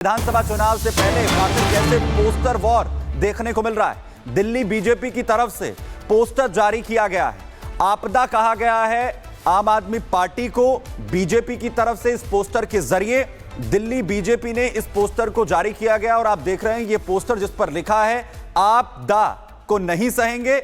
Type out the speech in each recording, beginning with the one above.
विधानसभा चुनाव से पहले आखिर कैसे पोस्टर वॉर देखने को मिल रहा है। दिल्ली बीजेपी की तरफ से पोस्टर जारी किया गया है। आपदा कहा गया है आम आदमी पार्टी को। बीजेपी की तरफ से इस पोस्टर के जरिए दिल्ली बीजेपी ने इस पोस्टर को जारी किया गया और आप देख रहे हैं ये पोस्टर जिस पर लिखा है आपदा को नहीं सहेंगे,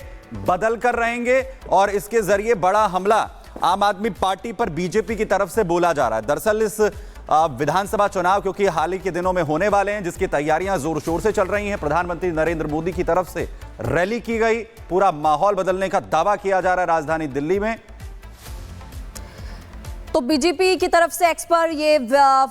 बदल कर रहेंगे। और इसके जरिए बड़ा हमला आम आदमी पार्टी पर बीजेपी की तरफ से बोला जा रहा है। दरअसल इस विधानसभा चुनाव क्योंकि हाल ही के दिनों में होने वाले हैं, जिसकी तैयारियां जोर शोर से चल रही हैं। प्रधानमंत्री नरेंद्र मोदी की तरफ से रैली की गई, पूरा माहौल बदलने का दावा किया जा रहा है राजधानी दिल्ली में। तो बीजेपी की तरफ से एक्स पर ये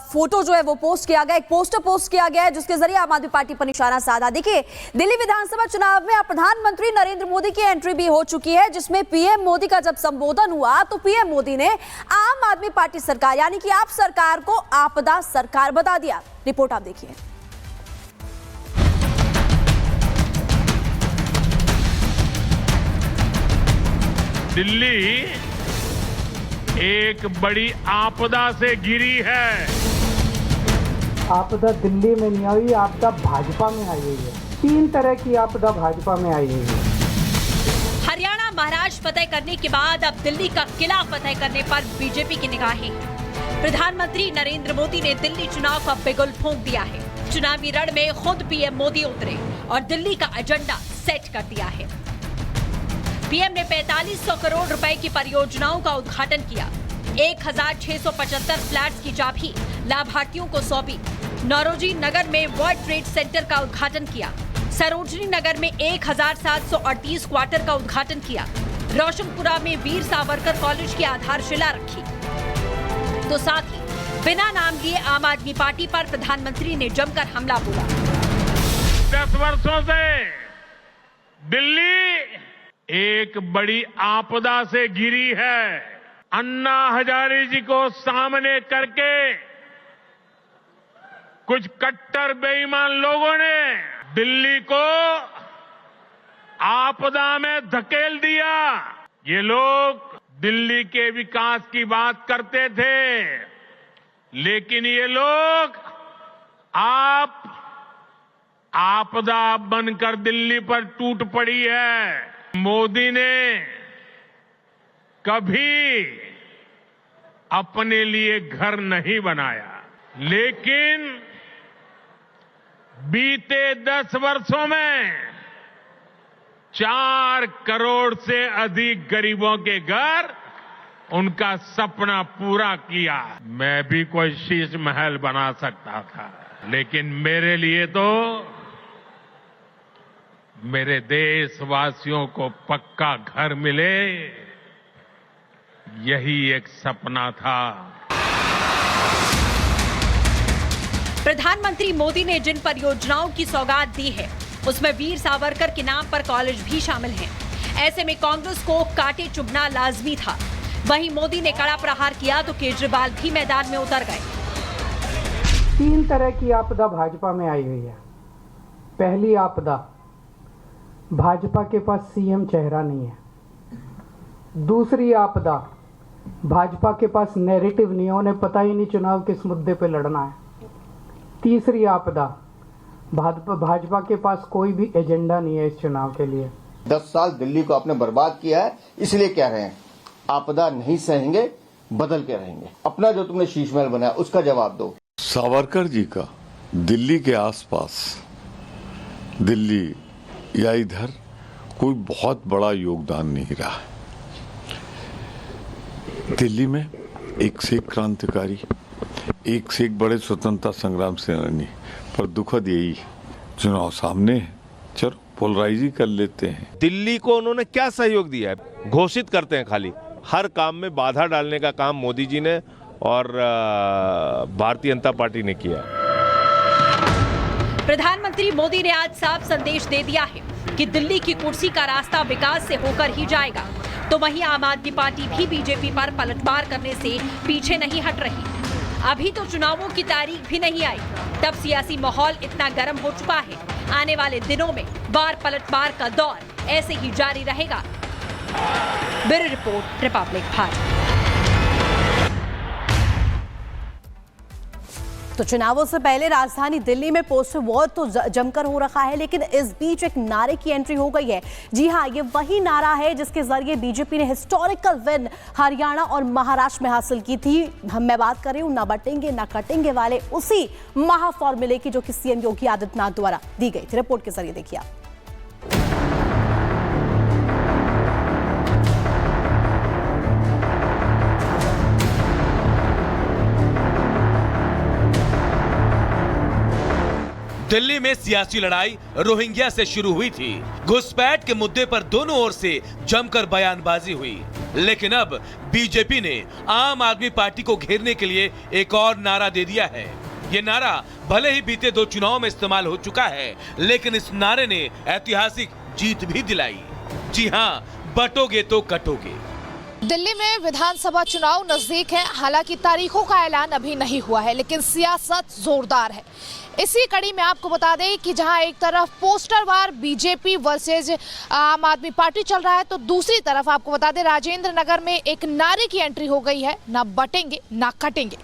फोटो जो है वो पोस्ट किया गया, एक पोस्टर पोस्ट किया गया है जिसके जरिए आम आदमी पार्टी पर निशाना साधा। देखिए, दिल्ली विधानसभा चुनाव में प्रधानमंत्री नरेंद्र मोदी की एंट्री भी हो चुकी है, जिसमें पीएम मोदी का जब संबोधन हुआ तो पीएम मोदी ने आम आदमी पार्टी सरकार यानी कि आप सरकार को आपदा सरकार बता दिया। रिपोर्ट आप देखिए। दिल्ली एक बड़ी आपदा से घिरी है। आपदा दिल्ली में नहीं आई, आपदा भाजपा में आई हुई है। 3 तरह की आपदा भाजपा में आई हुई है। हरियाणा महाराष्ट्र फतह करने के बाद अब दिल्ली का किला फतह करने पर बीजेपी की निगाहें। प्रधानमंत्री नरेंद्र मोदी ने दिल्ली चुनाव का बिगुल फूंक दिया है। चुनावी रण में खुद पीएम मोदी उतरे और दिल्ली का एजेंडा सेट कर दिया है। पीएम ने 4500 करोड़ रुपए की परियोजनाओं का उद्घाटन किया। 1675 फ्लैट्स की चाबी लाभार्थियों को सौंपी। नौरोजी नगर में वर्ल्ड ट्रेड सेंटर का उद्घाटन किया। सरोजनी नगर में 1738 क्वार्टर का उद्घाटन किया। रोशनपुरा में वीर सावरकर कॉलेज की आधारशिला रखी। तो साथ ही बिना नाम लिए आम आदमी पार्टी पर प्रधानमंत्री ने जमकर हमला बोला। 10 वर्षों से दिल्ली एक बड़ी आपदा से घिरी है। अन्ना हजारे जी को सामने करके कुछ कट्टर बेईमान लोगों ने दिल्ली को आपदा में धकेल दिया। ये लोग दिल्ली के विकास की बात करते थे, लेकिन ये लोग आपदा बनकर दिल्ली पर टूट पड़ी है। मोदी ने कभी अपने लिए घर नहीं बनाया, लेकिन बीते 10 वर्षों में 4 करोड़ से अधिक गरीबों के घर उनका सपना पूरा किया। मैं भी कोई शीश महल बना सकता था, लेकिन मेरे लिए तो मेरे देशवासियों को पक्का घर मिले, यही एक सपना था। प्रधानमंत्री मोदी ने जिन परियोजनाओं की सौगात दी है उसमें वीर सावरकर के नाम पर कॉलेज भी शामिल हैं। ऐसे में कांग्रेस को कांटे चुभना लाजमी था। वहीं मोदी ने कड़ा प्रहार किया तो केजरीवाल भी मैदान में उतर गए। 3 तरह की आपदा भाजपा में आई हुई है। पहली आपदा, भाजपा के पास सीएम चेहरा नहीं है। दूसरी आपदा, भाजपा के पास नैरेटिव नहीं है, उन्हें पता ही नहीं चुनाव किस मुद्दे पे लड़ना है। तीसरी आपदा, भाजपा के पास कोई भी एजेंडा नहीं है इस चुनाव के लिए। 10 साल दिल्ली को आपने बर्बाद किया है, इसलिए कह रहे हैं आपदा नहीं सहेंगे, बदल के रहेंगे। अपना जो तुमने शीश महल बनाया उसका जवाब दो। सावरकर जी का दिल्ली के आसपास, दिल्ली या इधर कोई बहुत बड़ा योगदान नहीं रहा। दिल्ली में एक से एक क्रांतिकारी, एक से एक बड़े स्वतंत्रता संग्राम सेनानी, पर दुखद यही चुनाव सामने है। चलो पोलराइज ही कर लेते हैं। दिल्ली को उन्होंने क्या सहयोग दिया है? घोषित करते हैं खाली, हर काम में बाधा डालने का काम मोदी जी ने और भारतीय जनता पार्टी ने किया। प्रधानमंत्री मोदी ने आज साफ संदेश दे दिया है कि दिल्ली की कुर्सी का रास्ता विकास से होकर ही जाएगा। तो वहीं आम आदमी पार्टी भी बीजेपी पर पलटवार करने से पीछे नहीं हट रही। अभी तो चुनावों की तारीख भी नहीं आई, तब सियासी माहौल इतना गर्म हो चुका है। आने वाले दिनों में बार पलटवार का दौर ऐसे ही जारी रहेगा। Bureau report, Republic Bharat. तो चुनावों से पहले राजधानी दिल्ली में पोस्टर वॉर तो जमकर हो रखा है, लेकिन इस बीच एक नारे की एंट्री हो गई है। जी हां, ये वही नारा है जिसके जरिए बीजेपी ने हिस्टोरिकल विन हरियाणा और महाराष्ट्र में हासिल की थी। मैं बात कर रही हूं ना बटेंगे ना कटेंगे वाले उसी महा फॉर्मूले की जो कि सीएम योगी आदित्यनाथ द्वारा दी गई थी। रिपोर्ट के जरिए देखिए आप। दिल्ली में सियासी लड़ाई रोहिंग्या से शुरू हुई थी। घुसपैठ के मुद्दे पर दोनों ओर से जमकर बयानबाजी हुई, लेकिन अब बीजेपी ने आम आदमी पार्टी को घेरने के लिए एक और नारा दे दिया है। ये नारा भले ही बीते 2 चुनाव में इस्तेमाल हो चुका है, लेकिन इस नारे ने ऐतिहासिक जीत भी दिलाई। जी हां, बटोगे तो कटोगे। दिल्ली में विधानसभा चुनाव नजदीक है। हालांकि तारीखों का ऐलान अभी नहीं हुआ है, लेकिन सियासत जोरदार है। इसी कड़ी में आपको बता दें कि जहां एक तरफ पोस्टर वार बीजेपी वर्सेज आम आदमी पार्टी चल रहा है, तो दूसरी तरफ आपको बता दें राजेंद्र नगर में एक नारे की एंट्री हो गई है, ना बटेंगे ना कटेंगे।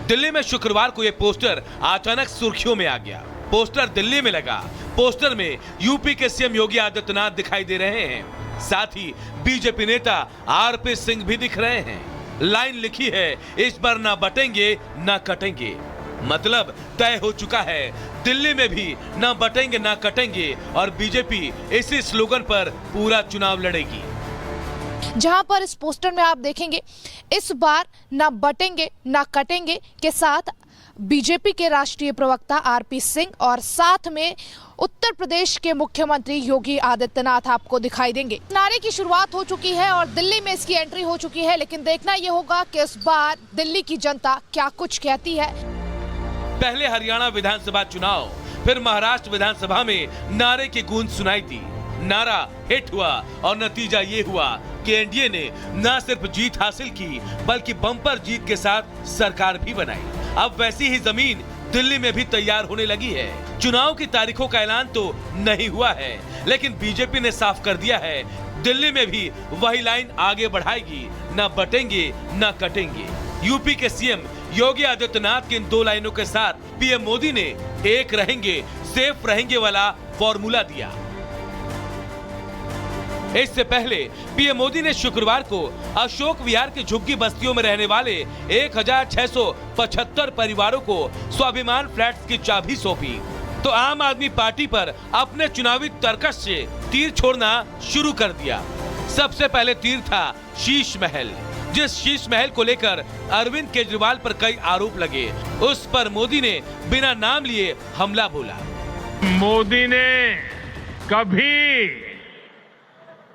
दिल्ली में शुक्रवार को यह पोस्टर अचानक सुर्खियों में आ गया। पोस्टर दिल्ली में लगा। पोस्टर में यूपी के सीएम योगी आदित्यनाथ दिखाई दे रहे हैं, साथ ही बीजेपी नेता आरपी सिंह भी दिख रहे हैं। लाइन लिखी है, इस बार ना बटेंगे ना कटेंगे। मतलब तय हो चुका है, दिल्ली में भी ना बटेंगे ना कटेंगे और बीजेपी इसी स्लोगन पर पूरा चुनाव लड़ेगी। जहां पर इस पोस्टर में आप देखेंगे, इस बार ना बटेंगे ना कटेंगे के साथ बीजेपी के राष्ट्रीय प्रवक्ता आरपी सिंह और साथ में उत्तर प्रदेश के मुख्यमंत्री योगी आदित्यनाथ आपको दिखाई देंगे। नारे की शुरुआत हो चुकी है और दिल्ली में इसकी एंट्री हो चुकी है, लेकिन देखना यह होगा कि इस बार दिल्ली की जनता क्या कुछ कहती है। पहले हरियाणा विधानसभा चुनाव, फिर महाराष्ट्र विधानसभा में नारे की गूंज सुनाई दी। नारा हिट हुआ और नतीजा ये हुआ कि एनडीए ने न सिर्फ जीत हासिल की, बल्कि बम्पर जीत के साथ सरकार भी बनाई। अब वैसी ही जमीन दिल्ली में भी तैयार होने लगी है। चुनाव की तारीखों का ऐलान तो नहीं हुआ है, लेकिन बीजेपी ने साफ कर दिया है, दिल्ली में भी वही लाइन आगे बढ़ाएगी, न बटेंगे न कटेंगे। यूपी के सीएम योगी आदित्यनाथ की इन 2 लाइनों के साथ पीएम मोदी ने एक रहेंगे सेफ रहेंगे वाला फॉर्मूला दिया। इससे पहले पीएम मोदी ने शुक्रवार को अशोक विहार की झुग्गी बस्तियों में रहने वाले 1675 परिवारों को स्वाभिमान फ्लैट्स की चाबी सौंपी। तो आम आदमी पार्टी पर अपने चुनावी तर्कश से तीर छोड़ना शुरू कर दिया। सबसे पहले तीर था शीश महल। जिस शीश महल को लेकर अरविंद केजरीवाल पर कई आरोप लगे, उस पर मोदी ने बिना नाम लिए हमला बोला। मोदी ने कभी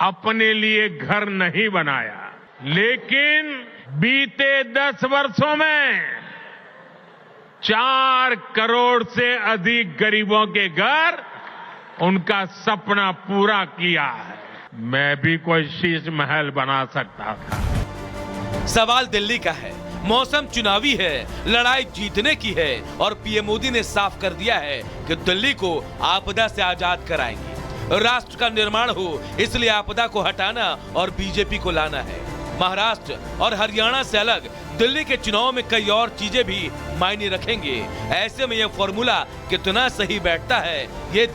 अपने लिए घर नहीं बनाया, लेकिन बीते 10 वर्षों में 4 करोड़ से अधिक गरीबों के घर उनका सपना पूरा किया है। मैं भी कोई शीश महल बना सकता था। सवाल दिल्ली का है, मौसम चुनावी है, लड़ाई जीतने की है और पीएम मोदी ने साफ कर दिया है कि दिल्ली को आपदा से आजाद कराएंगे। राष्ट्र का निर्माण हो, इसलिए आपदा को हटाना और बीजेपी को लाना है। महाराष्ट्र और हरियाणा से अलग दिल्ली के चुनाव में कई और चीजें भी मायने रखेंगे। ऐसे में यह फॉर्मूला कितना सही बैठता है, ये